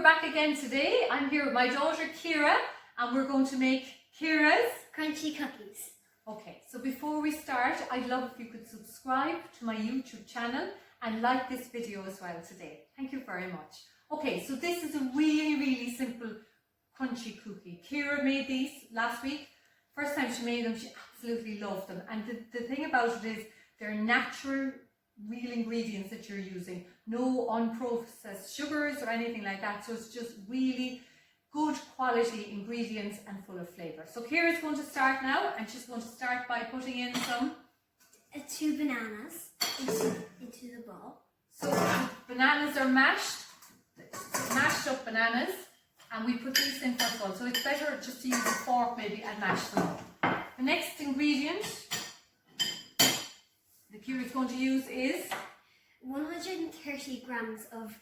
we're back again today. I'm here with my daughter Ciara and we're going to make Ciara's crunchy cookies. Okay, so before we start, I'd love if you could subscribe to my YouTube channel and like this video as well today. Thank you very much. Okay, so this is a really simple crunchy cookie. Ciara made these last week. First time she made them, she absolutely loved them. And the thing about it is they're natural, real ingredients that you're using. No unprocessed sugars or anything like that. So it's just really good quality ingredients and full of flavour. So Ciara's going to start now, and she's going to start by putting in some 2 bananas into the bowl. So bananas are mashed up bananas, and we put these in first of all. So it's better just to use a fork maybe and mash them up. The next ingredient that Ciara's going to use is 130 grams of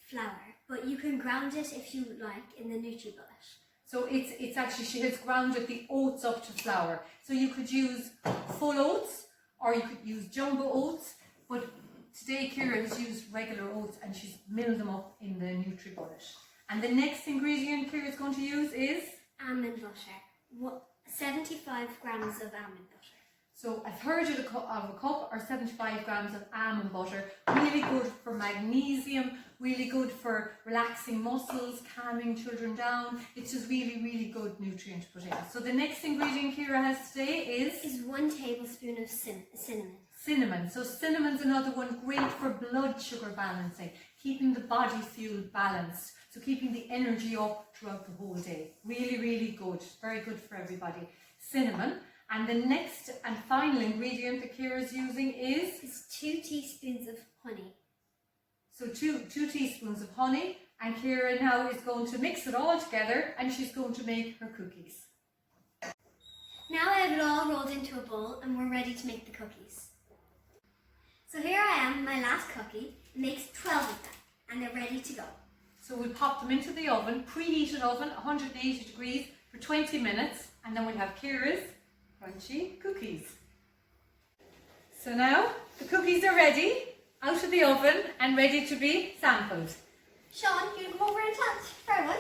flour, but you can ground it if you like in the NutriBullet. So it's actually, she has grounded the oats up to flour. So you could use full oats or you could use jumbo oats, but today Ciara has used regular oats and she's milled them up in the NutriBullet. And the next ingredient Ciara is going to use is almond butter. 75 grams of almond butter. So a third of a cup or 75 grams of almond butter. Really good for magnesium, really good for relaxing muscles, calming children down. It's just really good nutrient to put in. So the next ingredient Ciara has today is 1 tablespoon of cinnamon. Cinnamon. So cinnamon's another one, great for blood sugar balancing, keeping the body fuel balanced. So keeping the energy up throughout the whole day. Really good. Very good for everybody. Cinnamon. And the next and final ingredient that Ciara is using is 2 teaspoons of honey. So two teaspoons of honey, and Ciara now is going to mix it all together and she's going to make her cookies. Now I have it all rolled into a bowl and we're ready to make the cookies. So here I am, my last cookie. It makes 12 of them and they're ready to go. So we'll pop them into the oven, preheated oven, 180 degrees for 20 minutes, and then we'll have Ciara's crunchy cookies. So now the cookies are ready, out of the oven and ready to be sampled. Sean, you come over and touch. Fair one.